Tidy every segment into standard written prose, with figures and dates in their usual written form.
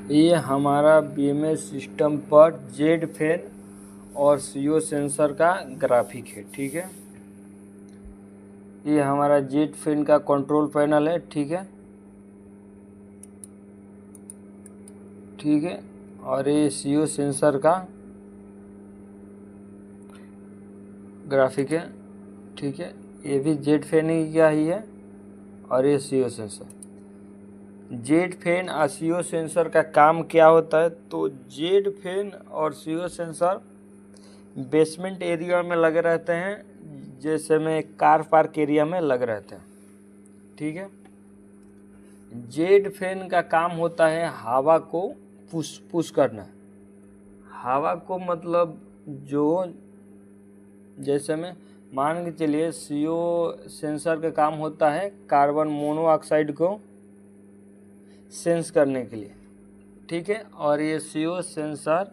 ये हमारा BMS system पर जेड फैन और सीओ सेंसर का ग्राफिक है। ठीक है, ये हमारा जेड फैन का कंट्रोल पैनल है। ठीक है, और ये सीओ सेंसर का ग्राफिक है। ठीक है, ये भी जेड फैन ही का ही है, और ये सीओ सेंसर। जेड फैन और सीओ सेंसर का काम क्या होता है? तो जेड फैन और सीओ सेंसर बेसमेंट एरिया में लगे रहते हैं, जैसे में कार पार्क एरिया में लगे रहते हैं। ठीक है, जेड फैन का काम होता है हवा को पुश करना। हवा को मतलब जो, जैसे में मान के चलिए सीओ सेंसर का काम होता है कार्बन मोनोऑक्साइड को सेंस करने के लिए। ठीक है, और ये सीओ सेंसर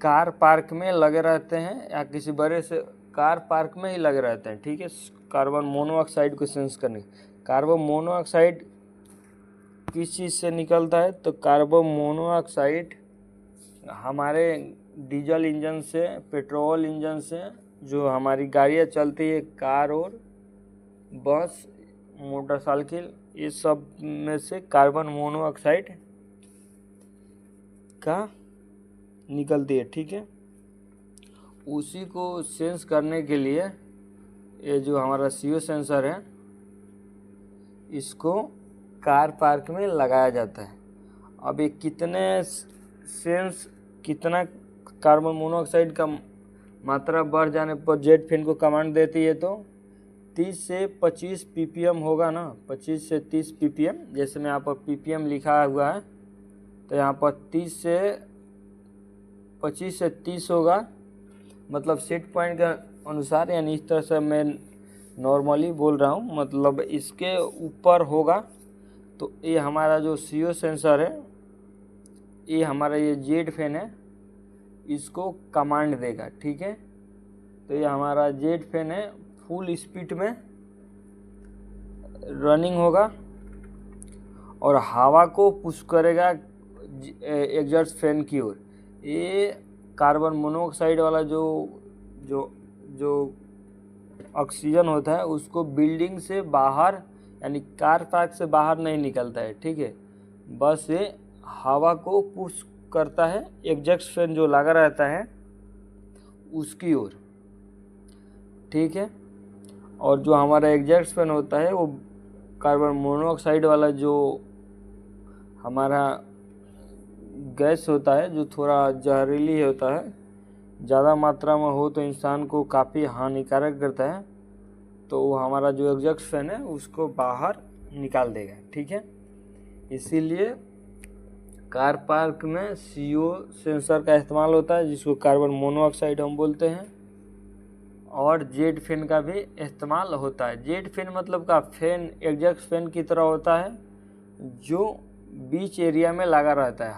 कार पार्क में लगे रहते हैं या किसी बड़े से कार पार्क में ही लगे रहते हैं। ठीक है, कार्बन मोनोऑक्साइड को सेंस करने। कार्बन मोनोऑक्साइड किस चीज़ से निकलता है? तो कार्बन मोनोऑक्साइड हमारे डीजल इंजन से, पेट्रोल इंजन से, जो हमारी गाड़ियाँ चलती है, कार और बस, मोटरसाइकिल, ये सब में से कार्बन मोनोऑक्साइड का निकलती है। ठीक है, उसी को सेंस करने के लिए ये जो हमारा सीओ सेंसर है, इसको कार पार्क में लगाया जाता है। अब ये कितना कार्बन मोनोऑक्साइड का मात्रा बढ़ जाने पर जेट फैन को कमांड देती है, तो 30 से 25 ppm होगा ना, 25 से 30 ppm। जैसे में यहाँ पर ppm लिखा हुआ है, तो यहाँ पर 25 से 30 होगा, मतलब सेट पॉइंट के अनुसार। यानी इस तरह से मैं नॉर्मली बोल रहा हूँ, मतलब इसके ऊपर होगा तो ये हमारा जो सीओ सेंसर है, ये हमारा ये जेड फैन है, इसको कमांड देगा। ठीक है, तो ये हमारा जेट फैन है, फुल स्पीड में रनिंग होगा और हवा को पुश करेगा एग्जॉस्ट फैन की ओर। ये कार्बन मोनोऑक्साइड वाला जो ऑक्सीजन होता है, उसको बिल्डिंग से बाहर, यानी कार पार्क से बाहर नहीं निकलता है। ठीक है, बस ये हवा को पुश करता है एग्जॉस्ट फैन जो लगा रहता है उसकी ओर। ठीक है, और जो हमारा एग्जॉस्ट फैन होता है वो कार्बन मोनोऑक्साइड वाला जो हमारा गैस होता है, जो थोड़ा जहरीली होता है, ज़्यादा मात्रा में हो तो इंसान को काफ़ी हानिकारक करता है, तो वो हमारा जो एग्जॉस्ट फैन है उसको बाहर निकाल देगा। ठीक है, इसीलिए कार पार्क में सीओ सेंसर का इस्तेमाल होता है, जिसको कार्बन मोनोऑक्साइड हम बोलते हैं, और जेड फैन का भी इस्तेमाल होता है। जेड फैन मतलब का फैन एग्जॉस्ट फैन की तरह होता है, जो बीच एरिया में लगा रहता है।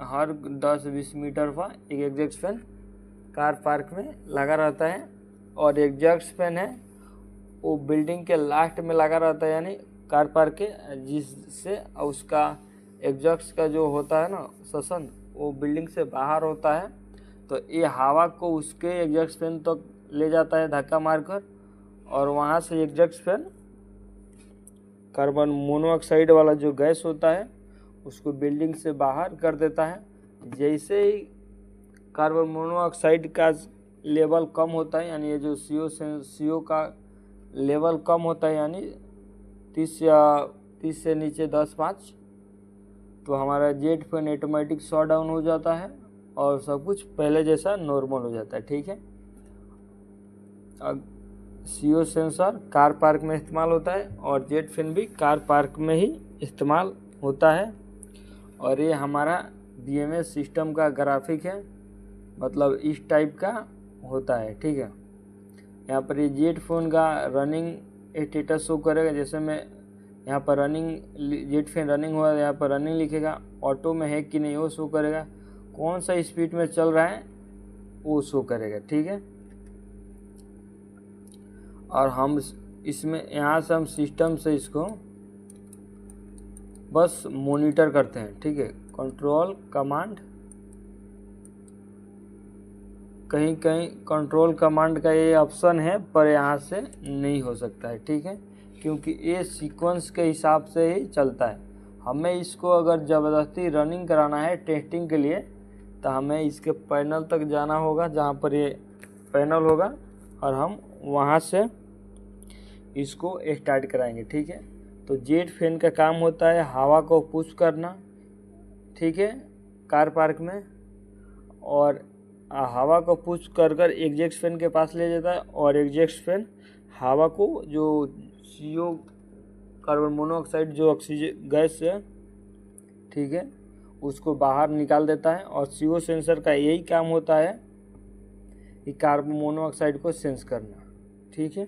हर 10-20 मीटर पर एक एग्जॉस्ट फैन कार पार्क में लगा रहता है। और एग्जॉस्ट फैन है वो बिल्डिंग के लास्ट में लगा रहता है, यानी कार पार्क के, जिससे उसका एग्जॉस्ट का जो होता है ना सेक्शन, वो बिल्डिंग से बाहर होता है। तो ये हवा को उसके एग्जॉस्ट फैन तक तो ले जाता है धक्का मारकर, और वहाँ से एग्जॉस्ट फैन कार्बन मोनोऑक्साइड वाला जो गैस होता है उसको बिल्डिंग से बाहर कर देता है। जैसे ही कार्बन मोनोऑक्साइड का लेवल कम होता है, यानी ये जो सीओ का लेवल कम होता है, यानी 30 से नीचे 10-5, तो हमारा jet fan automatic shut down हो जाता है और सब कुछ पहले जैसा नॉर्मल हो जाता है। ठीक है, अब सीओ सेंसर कार पार्क में इस्तेमाल होता है और जेट फैन भी कार पार्क में ही इस्तेमाल होता है। और ये हमारा बीएमएस सिस्टम का ग्राफिक है, मतलब इस टाइप का होता है। ठीक है, यहाँ पर ये जेट फैन का रनिंग स्टेटस शो करेगा। जैसे मैं यहाँ पर जेट फैन रनिंग हुआ, यहाँ पर रनिंग लिखेगा, ऑटो में है कि नहीं वो शो करेगा, कौन सा स्पीड में चल रहा है वो शो करेगा। ठीक है, और हम इसमें यहाँ से हम सिस्टम से इसको बस मॉनिटर करते हैं, ठीक है। कंट्रोल कमांड, कहीं कहीं कंट्रोल कमांड का ये ऑप्शन है पर यहाँ से नहीं हो सकता है, ठीक है, क्योंकि ये सीक्वेंस के हिसाब से ही चलता है। हमें इसको अगर ज़बरदस्ती रनिंग कराना है टेस्टिंग के लिए तो हमें इसके पैनल तक जाना होगा, जहाँ पर ये पैनल होगा, और हम वहाँ से इसको स्टार्ट कराएंगे, ठीक है। तो जेट फैन का काम होता है हवा को पुश करना, ठीक है, कार पार्क में, और हवा को पुश कर कर एग्जॉस्ट फैन के पास ले जाता है, और एग्जॉस्ट फैन हवा को जो CO कार्बन मोनोऑक्साइड जो ऑक्सीजन गैस है, ठीक है, उसको बाहर निकाल देता है। और CO सेंसर का यही काम होता है कि कार्बन मोनोऑक्साइड को सेंस करना, ठीक है,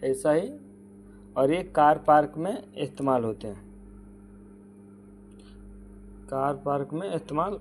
ऐसा ही। और ये कार पार्क में इस्तेमाल होते हैं, कार पार्क में इस्तेमाल